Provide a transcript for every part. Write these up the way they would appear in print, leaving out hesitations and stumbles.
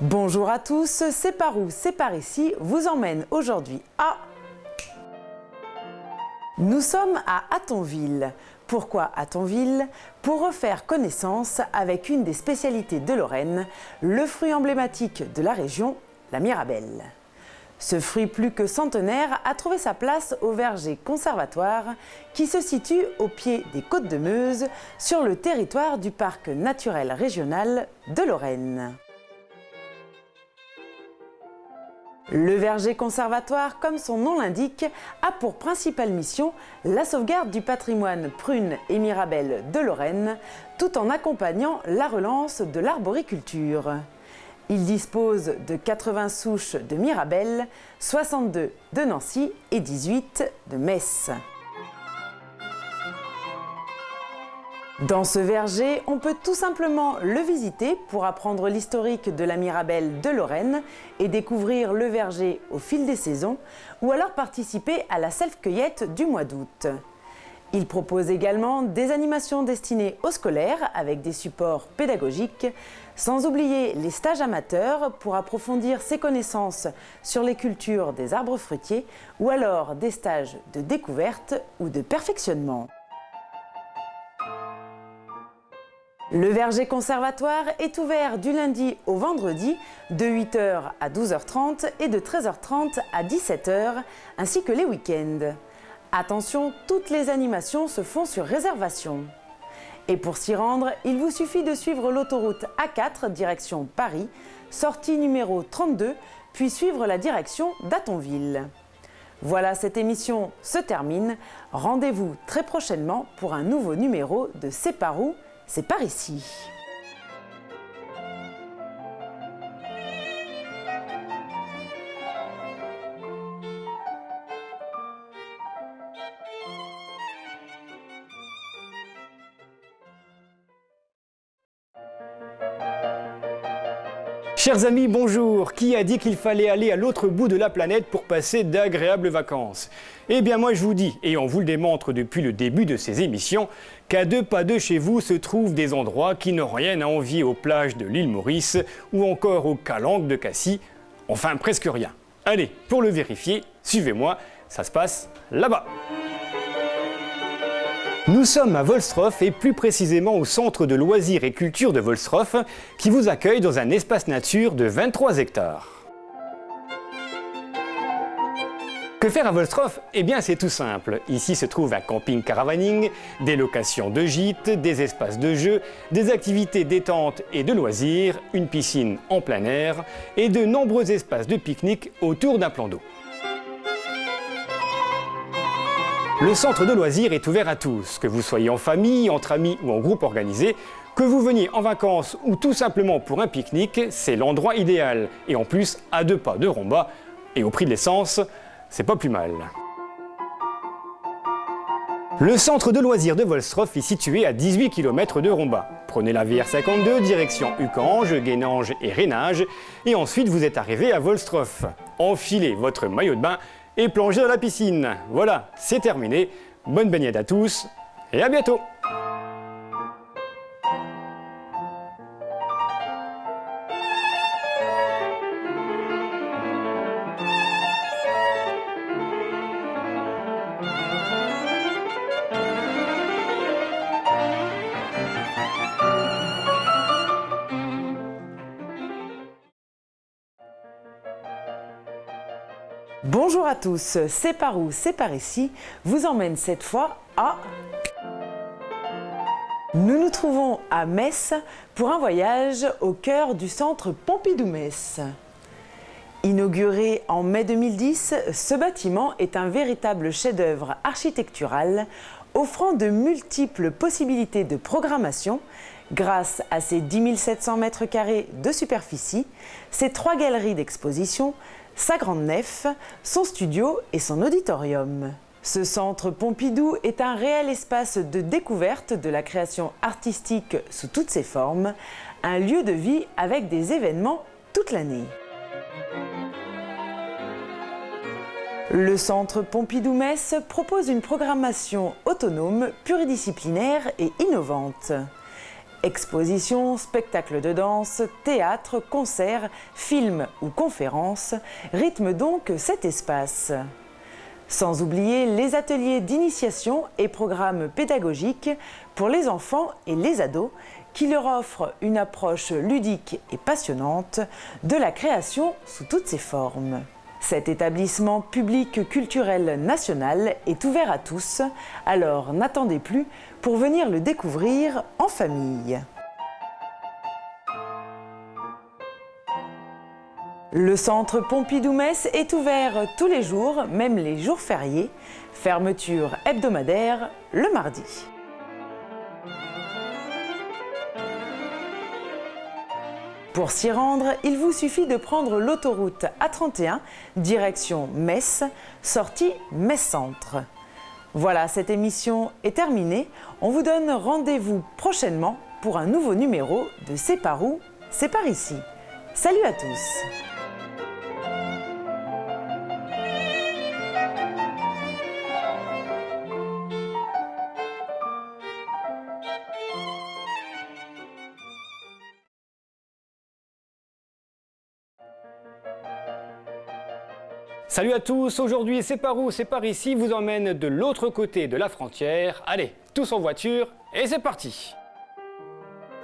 Bonjour à tous, C'est par où, c'est par ici vous emmène aujourd'hui à... Nous sommes à Hattonville. Pourquoi Hattonville? Pour refaire connaissance avec une des spécialités de Lorraine, le fruit emblématique de la région, la mirabelle. Ce fruit plus que centenaire a trouvé sa place au verger conservatoire qui se situe au pied des Côtes de Meuse sur le territoire du parc naturel régional de Lorraine. Le verger conservatoire, comme son nom l'indique, a pour principale mission la sauvegarde du patrimoine prune et mirabelle de Lorraine, tout en accompagnant la relance de l'arboriculture. Il dispose de 80 souches de mirabelle, 62 de Nancy et 18 de Metz. Dans ce verger, on peut tout simplement le visiter pour apprendre l'historique de la mirabelle de Lorraine et découvrir le verger au fil des saisons, ou alors participer à la self-cueillette du mois d'août. Il propose également des animations destinées aux scolaires avec des supports pédagogiques, sans oublier les stages amateurs pour approfondir ses connaissances sur les cultures des arbres fruitiers, ou alors des stages de découverte ou de perfectionnement. Le verger conservatoire est ouvert du lundi au vendredi de 8 h à 12 h 30 et de 13 h 30 à 17 h, ainsi que les week-ends. Attention, toutes les animations se font sur réservation. Et pour s'y rendre, il vous suffit de suivre l'autoroute A4 direction Paris, sortie numéro 32, puis suivre la direction d'Hattonville. Voilà, cette émission se termine. Rendez-vous très prochainement pour un nouveau numéro de C'est par où, c'est par ici. Chers amis, bonjour. Qui a dit qu'il fallait aller à l'autre bout de la planète pour passer d'agréables vacances? Eh bien moi je vous dis, et on vous le démontre depuis le début de ces émissions, qu'à 2 pas de chez vous se trouvent des endroits qui n'ont rien à envier aux plages de l'île Maurice ou encore aux calanques de Cassis, enfin presque rien. Allez, pour le vérifier, suivez-moi, ça se passe là-bas. Nous sommes à Volstroff et plus précisément au centre de loisirs et culture de Volstroff qui vous accueille dans un espace nature de 23 hectares. Que faire à Volstroff? Eh bien c'est tout simple. Ici se trouve un camping caravaning, des locations de gîtes, des espaces de jeux, des activités détente et de loisirs, une piscine en plein air et de nombreux espaces de pique-nique autour d'un plan d'eau. Le centre de loisirs est ouvert à tous, que vous soyez en famille, entre amis ou en groupe organisé, que vous veniez en vacances ou tout simplement pour un pique-nique, c'est l'endroit idéal. Et en plus, à 2 pas de Romba, et au prix de l'essence, c'est pas plus mal. Le centre de loisirs de Volstroff est situé à 18 km de Romba. Prenez la VR52, direction Ucange, Guénange et Rainage, et ensuite vous êtes arrivé à Volstroff. Enfilez votre maillot de bain et plongez dans la piscine. Voilà, c'est terminé. Bonne baignade à tous et à bientôt. Bonjour à tous, C'est par où, c'est par ici vous emmène cette fois à... Nous nous trouvons à Metz pour un voyage au cœur du centre Pompidou-Metz. Inauguré en mai 2010, ce bâtiment est un véritable chef-d'œuvre architectural offrant de multiples possibilités de programmation grâce à ses 10 700 m² de superficie, ses 3 galeries d'exposition, sa grande nef, son studio et son auditorium. Ce centre Pompidou est un réel espace de découverte de la création artistique sous toutes ses formes, un lieu de vie avec des événements toute l'année. Le centre Pompidou-Metz propose une programmation autonome, pluridisciplinaire et innovante. Expositions, spectacles de danse, théâtre, concerts, films ou conférences rythment donc cet espace. Sans oublier les ateliers d'initiation et programmes pédagogiques pour les enfants et les ados qui leur offrent une approche ludique et passionnante de la création sous toutes ses formes. Cet établissement public culturel national est ouvert à tous, alors n'attendez plus pour venir le découvrir en famille. Le centre Pompidou-Metz est ouvert tous les jours, même les jours fériés. Fermeture hebdomadaire le mardi. Pour s'y rendre, il vous suffit de prendre l'autoroute A31, direction Metz, sortie Metz-Centre. Voilà, cette émission est terminée. On vous donne rendez-vous prochainement pour un nouveau numéro de C'est par où, c'est par ici. Salut à tous! Salut à tous, aujourd'hui C'est par où, c'est par ici, vous emmène de l'autre côté de la frontière. Allez, tous en voiture et c'est parti!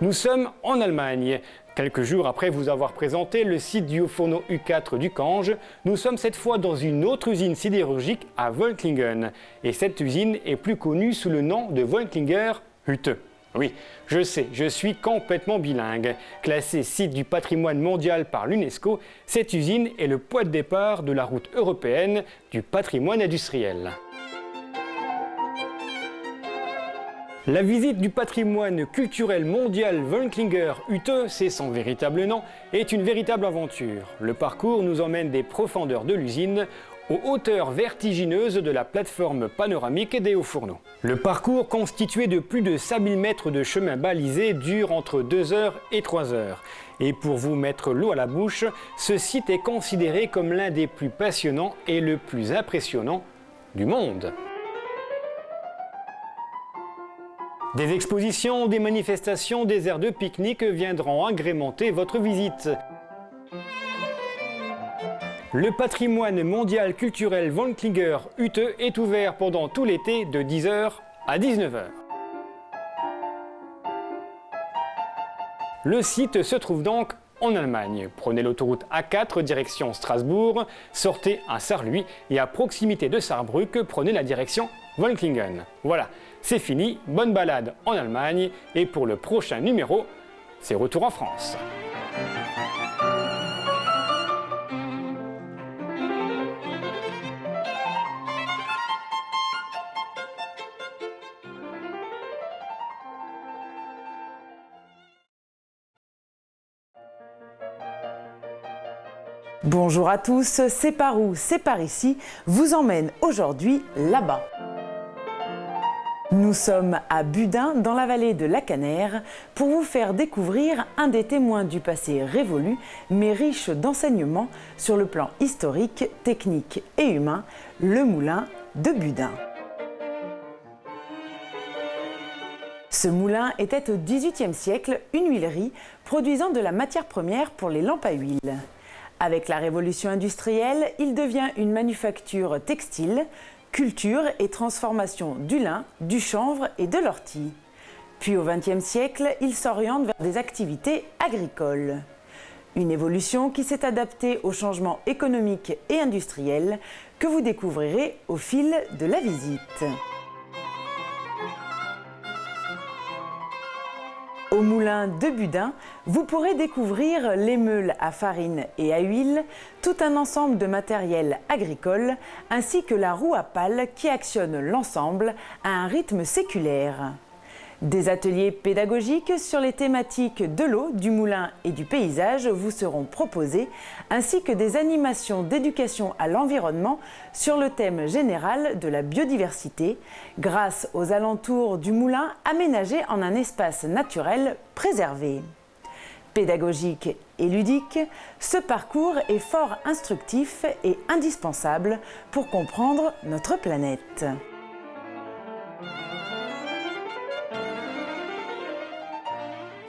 Nous sommes en Allemagne. Quelques jours après vous avoir présenté le site du haut-fourneau U4 du Cange, nous sommes cette fois dans une autre usine sidérurgique à Vollklingen. Et cette usine est plus connue sous le nom de Vollklinger Hütte. Oui, je sais, je suis complètement bilingue. Classée site du patrimoine mondial par l'UNESCO, cette usine est le point de départ de la route européenne du patrimoine industriel. La visite du patrimoine culturel mondial Vollklinger Hütte, c'est son véritable nom, est une véritable aventure. Le parcours nous emmène des profondeurs de l'usine aux hauteurs vertigineuses de la plateforme panoramique des hauts-fourneaux. Le parcours, constitué de plus de 5000 mètres de chemin balisé, dure entre 2 heures et 3 heures. Et pour vous mettre l'eau à la bouche, ce site est considéré comme l'un des plus passionnants et le plus impressionnant du monde. Des expositions, des manifestations, des aires de pique-nique viendront agrémenter votre visite. Le patrimoine mondial culturel Vollklinger Hütte est ouvert pendant tout l'été de 10h à 19h. Le site se trouve donc en Allemagne. Prenez l'autoroute A4 direction Strasbourg, sortez à Sarrelouis et à proximité de Saarbrück, prenez la direction Vollklingen. Voilà, c'est fini, bonne balade en Allemagne et pour le prochain numéro, c'est retour en France. Bonjour à tous, C'est par où, c'est par ici, vous emmène aujourd'hui là-bas. Nous sommes à Budin, dans la vallée de la Canère, pour vous faire découvrir un des témoins du passé révolu, mais riche d'enseignements sur le plan historique, technique et humain, le moulin de Budin. Ce moulin était au XVIIIe siècle une huilerie produisant de la matière première pour les lampes à huile. Avec la révolution industrielle, il devient une manufacture textile, culture et transformation du lin, du chanvre et de l'ortie. Puis au XXe siècle, il s'oriente vers des activités agricoles. Une évolution qui s'est adaptée aux changements économiques et industriels que vous découvrirez au fil de la visite. Au moulin de Budin, vous pourrez découvrir les meules à farine et à huile, tout un ensemble de matériel agricole, ainsi que la roue à pales qui actionne l'ensemble à un rythme séculaire. Des ateliers pédagogiques sur les thématiques de l'eau, du moulin et du paysage vous seront proposés, ainsi que des animations d'éducation à l'environnement sur le thème général de la biodiversité, grâce aux alentours du moulin aménagés en un espace naturel préservé. Pédagogique et ludique, ce parcours est fort instructif et indispensable pour comprendre notre planète.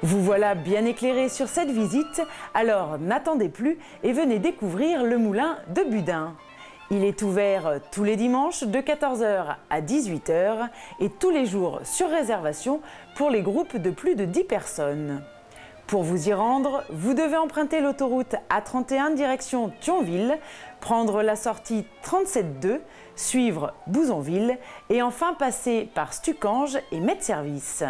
Vous voilà bien éclairé sur cette visite, alors n'attendez plus et venez découvrir le moulin de Budin. Il est ouvert tous les dimanches de 14 h à 18 h et tous les jours sur réservation pour les groupes de plus de 10 personnes. Pour vous y rendre, vous devez emprunter l'autoroute A31 direction Thionville, prendre la sortie 37.2, suivre Bouzonville et enfin passer par Stucange et Medservice.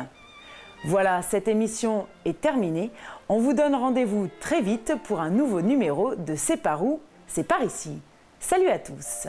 Voilà, cette émission est terminée. On vous donne rendez-vous très vite pour un nouveau numéro de C'est par où, c'est par ici. Salut à tous!